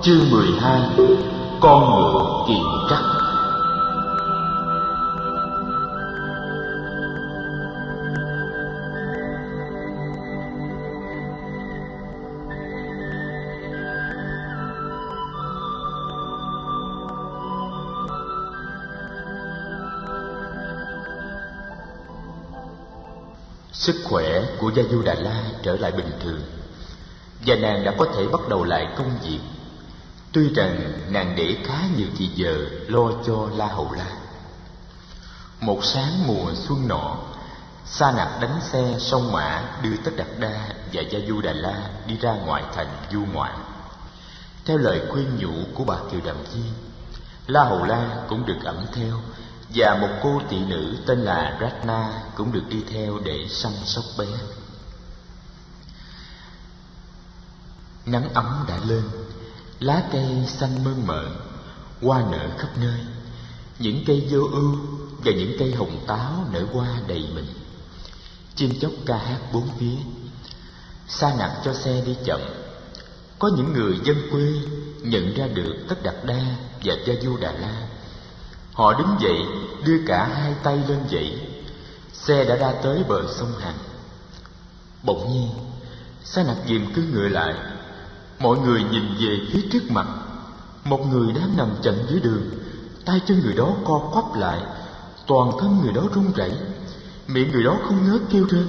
Chương 12. Con ngựa kiền trắc. Sức khỏe của Gia Du Đà La trở lại bình thường, và nàng đã có thể bắt đầu lại công việc. Tuy rằng nàng để khá nhiều thì giờ lo cho La Hầu La. Một sáng mùa xuân nọ, Sa Nặc đánh xe sông Mã đưa Tất Đạt Đa và Gia Du Đà La đi ra ngoại thành du ngoạn. Theo lời khuyên nhủ của bà Kiều Đàm Viên, La Hầu La cũng được ẵm theo, và một cô tỳ nữ tên là Ratna cũng được đi theo để săn sóc bé. Nắng ấm đã lên, lá cây xanh mơn mởn, hoa nở khắp nơi. Những cây vô ưu và những cây hồng táo nở hoa đầy mình. Chim chóc ca hát bốn phía. Sa Nặc cho xe đi chậm. Có những người dân quê nhận ra được Tất Đạt Đa và Gia Du Đà La. Họ đứng dậy, đưa cả hai tay lên dãy. Xe đã ra tới bờ sông Hằng. Bỗng nhiên, Sa Nặc dìm cứ ngựa lại. Mọi người nhìn về phía trước mặt. Một người đang nằm chạnh dưới đường. Tay chân người đó co quắp lại, toàn thân người đó run rẩy, miệng người đó không ngớt kêu rên.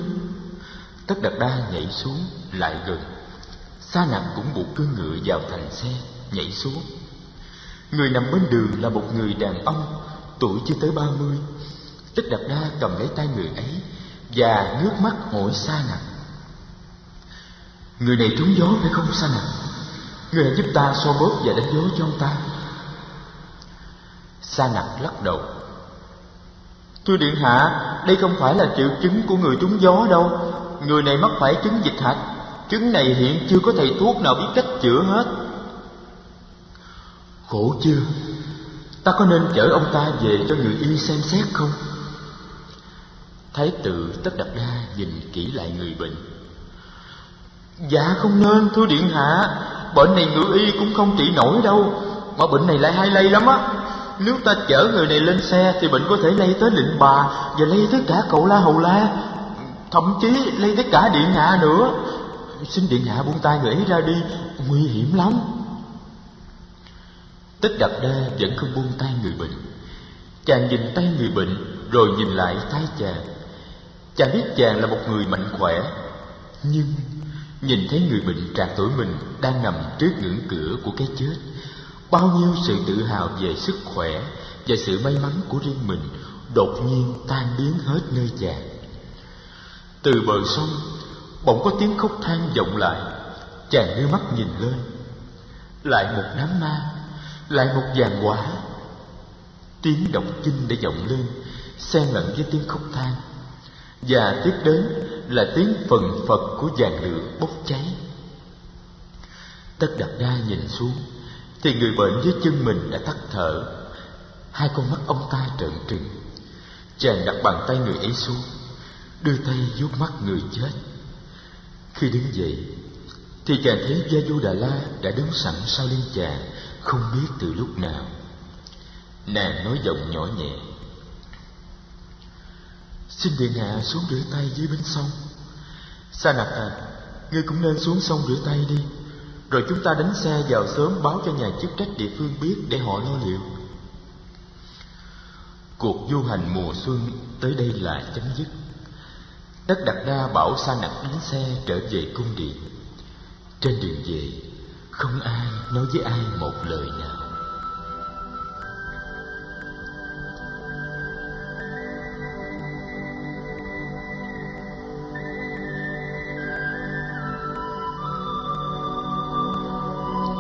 Tất Đạt Đa nhảy xuống lại gần. Sa Nặc cũng buộc cưỡi ngựa vào thành xe, nhảy xuống. Người nằm bên đường là một người đàn ông, tuổi chưa tới 30. Tất Đạt Đa cầm lấy tay người ấy và ngước mắt hỏi Sa Nặc: "Người này trúng gió phải không Sa Nặc? Người hãy giúp ta xoa bóp và đánh gió cho ông ta." Sa Nặc lắc đầu: "Thưa điện hạ, đây không phải là triệu chứng của người trúng gió đâu. Người này mắc phải chứng dịch hạch. Chứng này hiện chưa có thầy thuốc nào biết cách chữa hết." "Khổ chưa? Ta có nên chở ông ta về cho người y xem xét không?" Thái tử Tất Đạt Đa nhìn kỹ lại người bệnh. "Dạ không nên thưa điện hạ. Bệnh này ngự y cũng không trị nổi đâu. Mà bệnh này lại hay lây lắm á. Nếu ta chở người này lên xe thì bệnh có thể lây tới lệnh bà, và lây tới cả cậu La Hầu La, thậm chí lây tới cả điện hạ nữa. Xin điện hạ buông tay người ấy ra đi, nguy hiểm lắm." Tất Đạt Đa vẫn không buông tay người bệnh. Chàng nhìn tay người bệnh rồi nhìn lại tay chàng. Chàng biết chàng là một người mạnh khỏe, nhưng nhìn thấy người bệnh trạc tuổi mình đang nằm trước ngưỡng cửa của cái chết, bao nhiêu sự tự hào về sức khỏe và sự may mắn của riêng mình đột nhiên tan biến hết nơi chàng. Từ bờ sông bỗng có tiếng khóc than vọng lại. Chàng đưa mắt nhìn lên. Lại một đám ma, lại một dàn quả. Tiếng động kinh đã vọng lên, xen lẫn với tiếng khóc than, và tiếp đến là tiếng phần phật của dàn lửa bốc cháy. Tất Đạt Đa nhìn xuống thì người bệnh dưới chân mình đã tắt thở. Hai con mắt ông ta trợn trừng. Chàng đặt bàn tay người ấy xuống, đưa tay vuốt mắt người chết. Khi đứng dậy thì chàng thấy Gia Du Đà La đã đứng sẵn sau lưng chàng, không biết từ lúc nào. Nàng nói giọng nhỏ nhẹ: "Xin điện hạ xuống rửa tay dưới bến sông." "Sa Nặc à, ngươi cũng nên xuống sông rửa tay đi, rồi chúng ta đánh xe vào sớm báo cho nhà chức trách địa phương biết để họ lo liệu." Cuộc du hành mùa xuân tới đây là chấm dứt. Tất Đạt Đa bảo Sa Nặc đánh xe trở về cung điện. Trên đường về, không ai nói với ai một lời nào.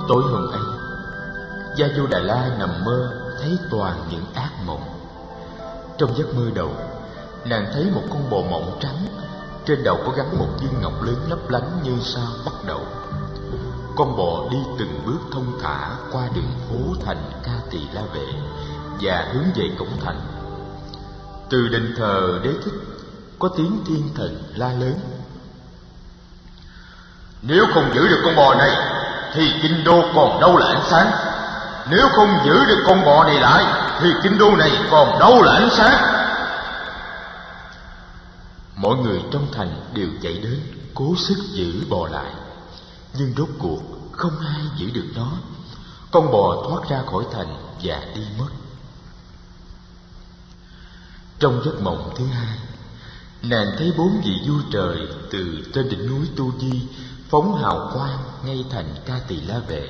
Tối hôm ấy, Gia Du Đà La nằm mơ thấy toàn những ác mộng. Trong giấc mơ đầu, nàng thấy một con bò mộng trắng, trên đầu có gắn một viên ngọc lớn lấp lánh như sao bắt đầu. Con bò đi từng bước thông thả qua đường phố thành Ca Tỳ La Vệ và hướng về cổng thành. Từ đền thờ Đế Thích có tiếng thiên thần la lớn: "Nếu không giữ được con bò này thì kinh đô còn đâu là ánh sáng. Nếu không giữ được con bò này lại thì kinh đô này còn đâu là ánh sáng. Mọi người trong thành đều chạy đến cố sức giữ bò lại, nhưng rốt cuộc không ai giữ được nó. Con bò thoát ra khỏi thành và đi mất. Trong giấc mộng thứ hai, nàng thấy 4 vị vua trời từ trên đỉnh núi Tu Di phóng hào quang ngay thành Ca Tỳ La Vệ.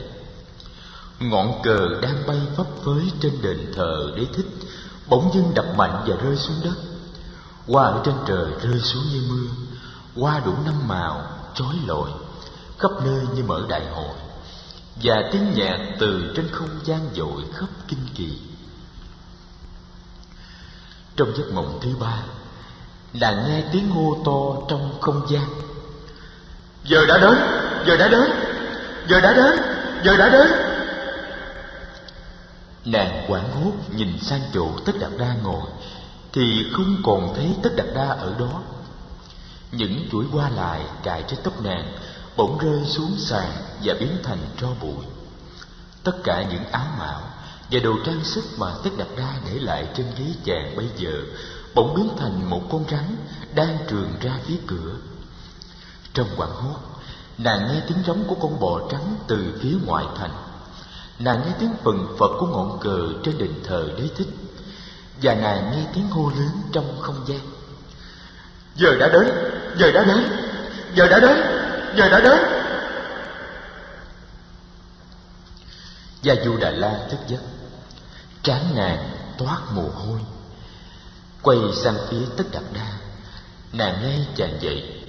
Ngọn cờ đang bay phấp phới trên đền thờ Đế Thích bỗng dưng đập mạnh và rơi xuống đất. Hoa ở trên trời rơi xuống như mưa, hoa đủ 5 màu chói lọi khắp nơi như mở đại hội, và tiếng nhạc từ trên không gian dội khắp kinh kỳ. Trong giấc mộng thứ ba, nàng nghe tiếng hô to trong không gian: giờ đã đến, giờ đã đến, giờ đã đến, giờ đã đến. Nàng hoảng hốt nhìn sang chỗ Tất Đạt Đa ngồi thì không còn thấy Tất Đạt Đa ở đó. Những chuỗi hoa lại cài trên tóc nàng bỗng rơi xuống sàn và biến thành tro bụi. Tất cả những áo mạo và đồ trang sức mà Tất Đạt Đa để lại trên ghế chàng bây giờ bỗng biến thành một con rắn đang trườn ra phía cửa. Trong hoảng hốt, nàng nghe tiếng rống của con bò trắng từ phía ngoại thành. Nàng nghe tiếng phần phật của ngọn cờ trên đền thờ Đế Thích, và nàng nghe tiếng hô lớn trong không gian: giờ đã đến, giờ đã đến, giờ đã đến, giờ đã đến. Gia Du Đà La thức giấc, trán nàng toát mồ hôi. Quay sang phía Tất Đạt Đa, nàng nghe chàng dậy: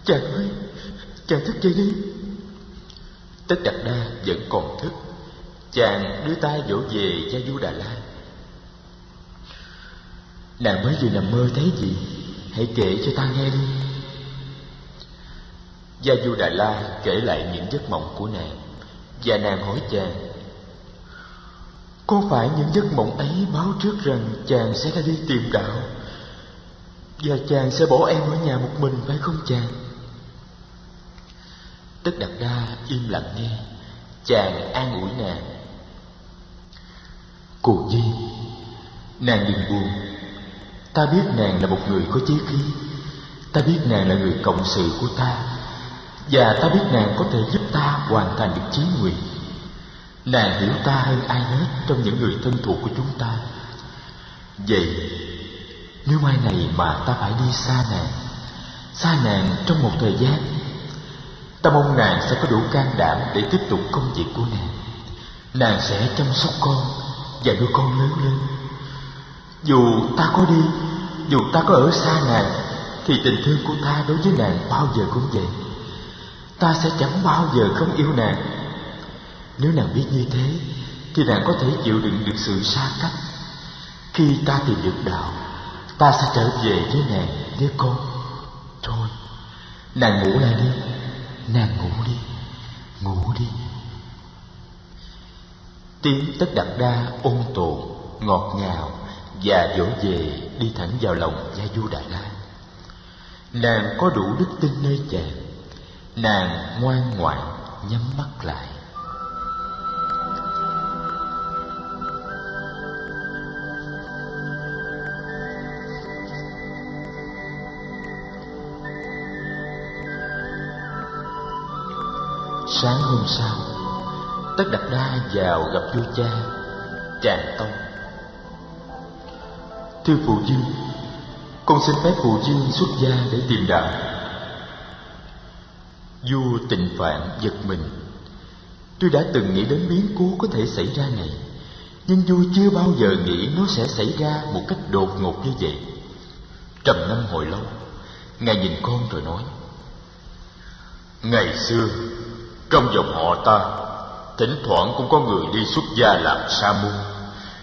Chàng ơi, chàng thức dậy đi. Tất Đạt Đa vẫn còn thức. Chàng đưa tay vỗ về Gia Du Đà La: nàng mới vừa nằm mơ thấy gì? Hãy kể cho ta nghe đi. Gia Du Đà La kể lại những giấc mộng của nàng, và nàng hỏi chàng: có phải những giấc mộng ấy báo trước rằng chàng sẽ ra đi tìm đạo, và chàng sẽ bỏ em ở nhà một mình, phải không chàng? Tất Đạt Đa im lặng nghe. Chàng an ủi nàng: cô Nhi, nàng đừng buồn. Ta biết nàng là một người có chí khí. Ta biết nàng là người cộng sự của ta, và ta biết nàng có thể giúp ta hoàn thành được chí nguyện. Nàng hiểu ta hơn ai hết trong những người thân thuộc của chúng ta. Vậy nếu mai này mà ta phải đi xa nàng trong một thời gian, ta mong nàng sẽ có đủ can đảm để tiếp tục công việc của nàng. Nàng sẽ chăm sóc con và nuôi con lớn lên. Dù ta có đi, dù ta có ở xa nàng, thì tình thương của ta đối với nàng bao giờ cũng vậy. Ta sẽ chẳng bao giờ không yêu nàng. Nếu nàng biết như thế, thì nàng có thể chịu đựng được sự xa cách. Khi ta tìm được đạo, ta sẽ trở về với nàng, với con. Thôi, nàng ngủ lại đi. Nàng ngủ đi, ngủ đi. Tiếng Tất Đạt Đa ôn tồn, ngọt ngào và dỗ về đi thẳng vào lòng Gia Du Đà La. Nàng có đủ đức tin nơi chàng. Nàng ngoan ngoãn nhắm mắt lại. Sáng hôm sau, Tất Đạt Đa vào gặp vua cha, Tràng Tông. Thưa phụ vương, con xin phép phụ vương xuất gia để tìm đạo. Vua Tịnh Phạn giật mình. Tôi đã từng nghĩ đến biến cố có thể xảy ra này, nhưng vua chưa bao giờ nghĩ nó sẽ xảy ra một cách đột ngột như vậy. Trầm ngâm hồi lâu, ngài nhìn con rồi nói: ngày xưa trong dòng họ ta, thỉnh thoảng cũng có người đi xuất gia làm sa môn,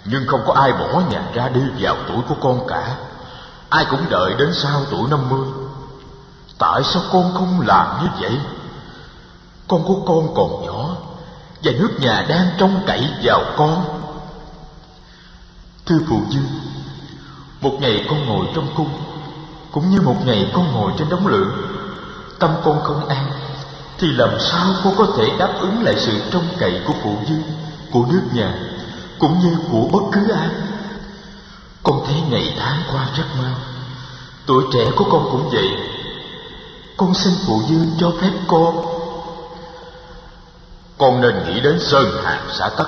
nhưng không có ai bỏ nhà ra đi vào tuổi của con cả. Ai cũng đợi đến sau tuổi 50. Tại sao con không làm như vậy? Con của con còn nhỏ, và nước nhà đang trông cậy vào con. Thưa phụ vương, một ngày con ngồi trong cung, cũng như một ngày con ngồi trên đống lửa. Tâm con không an, thì làm sao cô có thể đáp ứng lại sự trông cậy của phụ dương, của nước nhà, cũng như của bất cứ ai? Con thấy ngày tháng qua rất mau. Tuổi trẻ của con cũng vậy. Con xin phụ dương cho phép con nên nghĩ đến Sơn Hà Xã Tắc.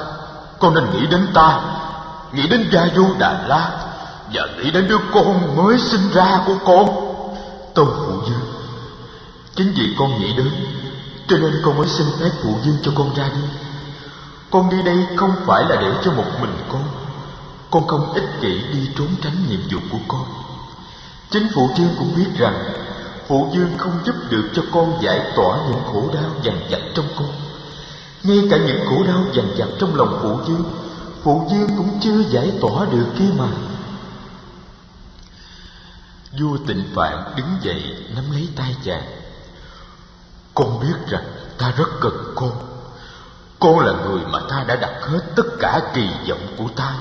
Con nên nghĩ đến ta, nghĩ đến Gia Du Đà La, và nghĩ đến đứa con mới sinh ra của con. Tâu phụ dương, chính vì con nghĩ đến, cho nên con mới xin phép phụ dương cho con ra đi. Con đi đây không phải là để cho một mình con. Con không ích kỷ đi trốn tránh nhiệm vụ của con. Chính phụ dương cũng biết rằng phụ dương không giúp được cho con giải tỏa những khổ đau dằn vặt trong con. Ngay cả những khổ đau dằn vặt trong lòng phụ dương cũng chưa giải tỏa được kia mà. Vua Tịnh Phạn đứng dậy nắm lấy tay chàng. Con biết rằng ta rất cần con. Con là người mà ta đã đặt hết tất cả kỳ vọng của ta.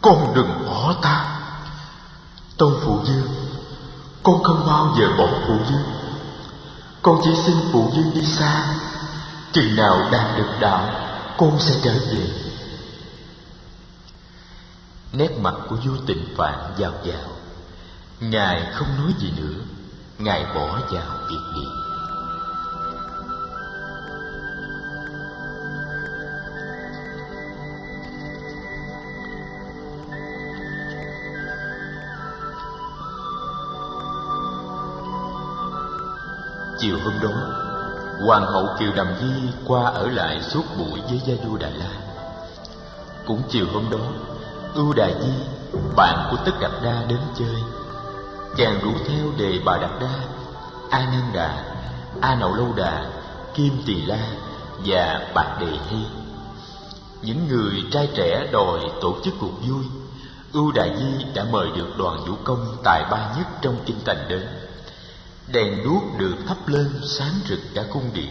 Con đừng bỏ ta. Tâu phụ dương, con không bao giờ bỏ phụ dương. Con chỉ xin phụ dương đi xa. Chừng nào đạt được đạo, con sẽ trở về. Nét mặt của vua Tịnh Phạn dao dao. Ngài không nói gì nữa. Ngài bỏ vào việc điện. Chiều hôm đó, Hoàng hậu Kiều Đàm Di qua ở lại suốt buổi với Gia Du Đà La. Cũng chiều hôm đó, Ưu Đà Di, bạn của Tất Đạt Đa đến chơi. Chàng rủ theo Đề Bà Đạt Đa, A Nan Đà, A Nậu Lâu Đà, Kim Tỳ La và Bạc Đề Hy. Những người trai trẻ đòi tổ chức cuộc vui. Ưu Đà Di đã mời được đoàn vũ công tài ba nhất trong kinh thành đến. Đèn đuốc được thắp lên sáng rực cả cung điện.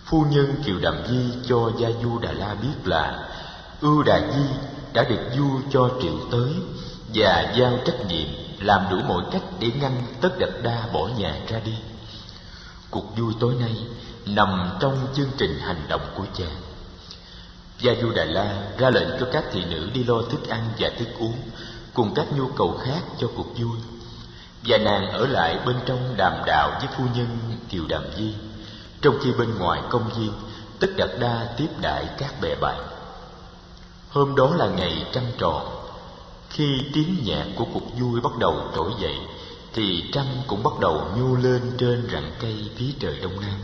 Phu nhân Kiều Đàm Di cho Gia Du Đà La biết là Ưu Đà Di đã được vua cho triệu tới và giao trách nhiệm làm đủ mọi cách để ngăn Tất Đạt Đa bỏ nhà ra đi. Cuộc vui tối nay nằm trong chương trình hành động của chàng. Gia Du Đà La ra lệnh cho các thị nữ đi lo thức ăn và thức uống cùng các nhu cầu khác cho cuộc vui, và nàng ở lại bên trong đàm đạo với phu nhân Kiều Đàm Di, trong khi bên ngoài công viên Tất Đạt Đa tiếp đãi các bè bạn. Hôm đó là ngày trăng tròn. Khi tiếng nhạc của cuộc vui bắt đầu trỗi dậy thì trăng cũng bắt đầu nhô lên trên rặng cây phía trời đông nam.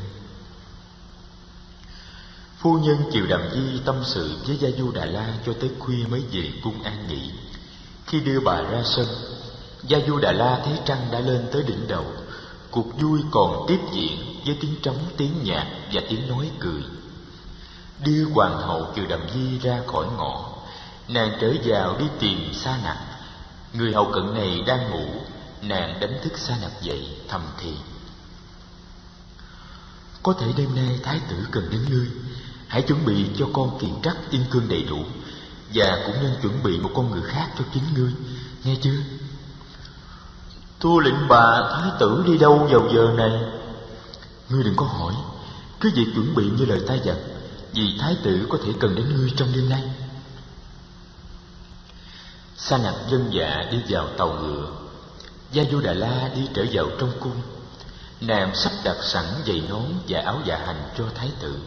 Phu nhân Kiều Đàm Di tâm sự với Gia Du Đà La cho tới khuya mới về cung an nghỉ. Khi đưa bà ra sân, Gia Du Đà La thấy trăng đã lên tới đỉnh đầu. Cuộc vui còn tiếp diễn với tiếng trống, tiếng nhạc và tiếng nói cười. Đưa hoàng hậu Kiều Đàm Di ra khỏi ngõ, nàng trở vào đi tìm Sa Nặc. Người hầu cận này đang ngủ. Nàng đánh thức Sa Nặc dậy thầm thì: có thể đêm nay thái tử cần đến ngươi. Hãy chuẩn bị cho con kiện trắc yên cương đầy đủ, và cũng nên chuẩn bị một con người khác cho chính ngươi, nghe chưa? Thưa lệnh bà, thái tử đi đâu vào giờ này? Ngươi đừng có hỏi, cứ việc chuẩn bị như lời ta dặn, vì thái tử có thể cần đến ngươi trong đêm nay. Sa Nặc vâng dạ đi vào tàu ngựa. Gia Du Đà La đi trở vào trong cung. Nàng sắp đặt sẵn giày nón và áo dạ hành cho thái tử.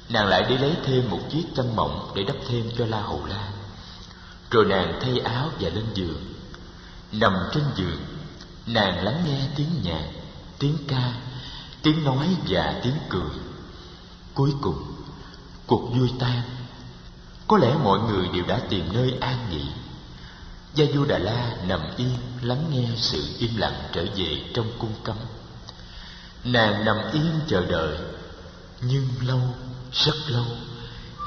Nàng lại đi lấy thêm một chiếc chăn mỏng để đắp thêm cho La Hầu La. Rồi nàng thay áo và lên giường. Nằm trên giường, nàng lắng nghe tiếng nhạc, tiếng ca, tiếng nói và tiếng cười. Cuối cùng, cuộc vui tan. Có lẽ mọi người đều đã tìm nơi an nghỉ. Gia Du Đà La nằm yên lắng nghe sự im lặng trở về trong cung cấm. Nàng nằm yên chờ đợi, nhưng lâu, rất lâu,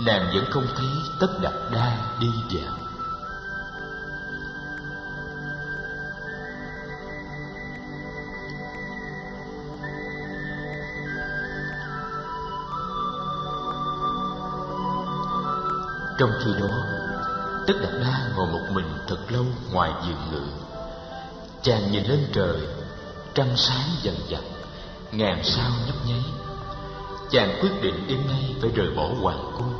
nàng vẫn không thấy Tất Đạt Đa đi vào. Trong khi đó, Tất Đạt Đa ngồi một mình thật lâu ngoài giường ngự. Chàng nhìn lên trời, trăng sáng dần dần, ngàn sao nhấp nháy. Chàng quyết định đêm nay phải rời bỏ hoàng cung.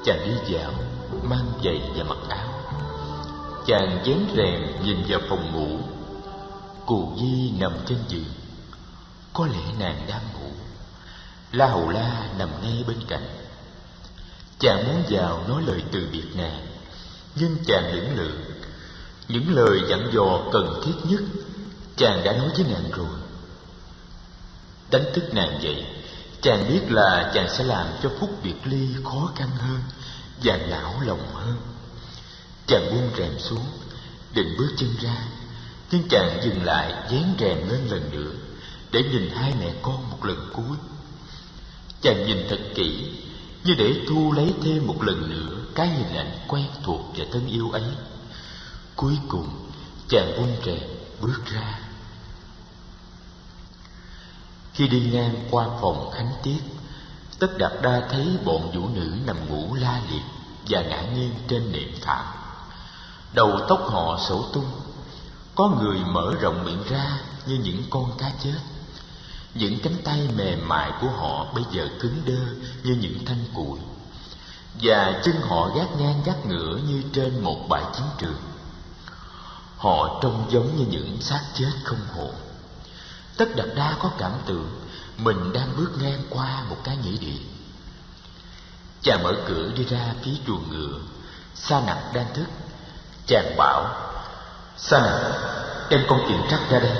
Chàng đi dạo, mang giày và mặc áo. Chàng vén rèm nhìn vào phòng ngủ. Cù Di nằm trên giường. Có lẽ nàng đang ngủ. La Hầu La nằm ngay bên cạnh. Chàng muốn vào nói lời từ biệt nàng, nhưng chàng lưỡng lự. Những lời dặn dò cần thiết nhất chàng đã nói với nàng rồi. Đánh thức nàng dậy, chàng biết là chàng sẽ làm cho phút biệt ly khó khăn hơn và não lòng hơn. Chàng buông rèm xuống, định bước chân ra, nhưng chàng dừng lại, vén rèm lên lần nữa để nhìn hai mẹ con một lần cuối. Chàng nhìn thật kỹ, như để thu lấy thêm một lần nữa cái hình ảnh quen thuộc và thân yêu ấy. Cuối cùng chàng buông rèm bước ra. Khi đi ngang qua phòng khánh tiết, Tất Đạt Đa thấy bọn vũ nữ nằm ngủ la liệt và ngã nghiêng trên nệm thảm. Đầu tóc họ xõa tung, có người mở rộng miệng ra như những con cá chết. Những cánh tay mềm mại của họ bây giờ cứng đơ như những thanh củi, và chân họ gác ngang gác ngửa như trên một bãi chiến trường. Họ trông giống như những xác chết không hồn. Tất Đạt Đa có cảm tưởng mình đang bước ngang qua một cái nghĩa địa. Chàng mở cửa đi ra phía chuồng ngựa. Sa Nặc đang thức. Chàng bảo: Sa Nặc, đem con kiền trắc ra đây.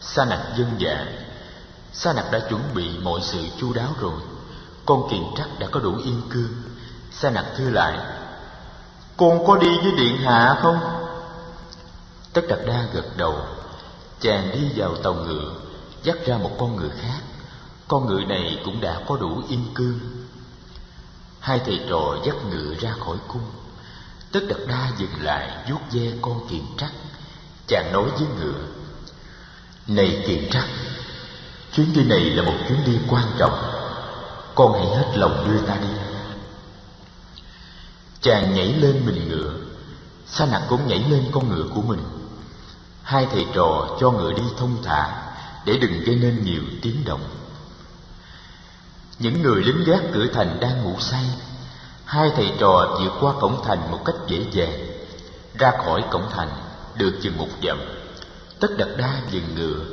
Sa Nặc vâng dạ. Sa Nặc đã chuẩn bị mọi sự chu đáo rồi. Con kiền trắc đã có đủ yên cương. Sa Nặc thưa lại: Con có đi với điện hạ không? Tất Đạt Đa gật đầu. Chàng đi vào tàu ngựa, dắt ra một con ngựa khác. Con ngựa này cũng đã có đủ yên cương. Hai thầy trò dắt ngựa ra khỏi cung. Tất Đạt Đa dừng lại vuốt ve con kiền trắc. Chàng nói với ngựa: Này kiền trắc, chuyến đi này là một chuyến đi quan trọng. Con hãy hết lòng đưa ta đi. Chàng nhảy lên mình ngựa. Sa Nặc cũng nhảy lên con ngựa của mình. Hai thầy trò cho ngựa đi thông thả để đừng gây nên nhiều tiếng động. Những người lính gác cửa thành đang ngủ say. Hai thầy trò vượt qua cổng thành một cách dễ dàng. Ra khỏi cổng thành được chừng một dặm, Tất Đạt Đa dừng ngựa.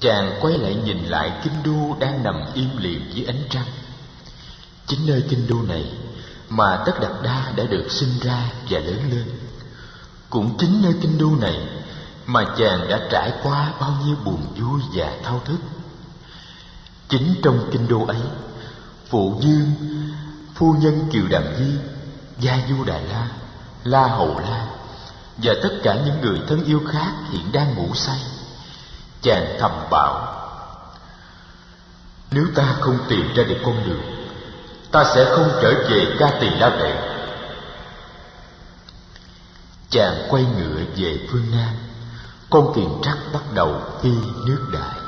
Chàng quay lại nhìn lại kinh đô đang nằm im lìm dưới ánh trăng. Chính nơi kinh đô này mà Tất Đạt Đa đã được sinh ra và lớn lên. Cũng chính nơi kinh đô này mà chàng đã trải qua bao nhiêu buồn vui và thao thức. Chính trong kinh đô ấy, Phụ Dương, phu nhân Kiều Đàm Di, Gia Du Đà La, La Hầu La và tất cả những người thân yêu khác hiện đang ngủ say. Chàng thầm bảo: Nếu ta không tìm ra được con đường, ta sẽ không trở về Ca Tỳ La Vệ. Chàng quay ngựa về phương Nam. Con kiền trắc bắt đầu phi nước đại.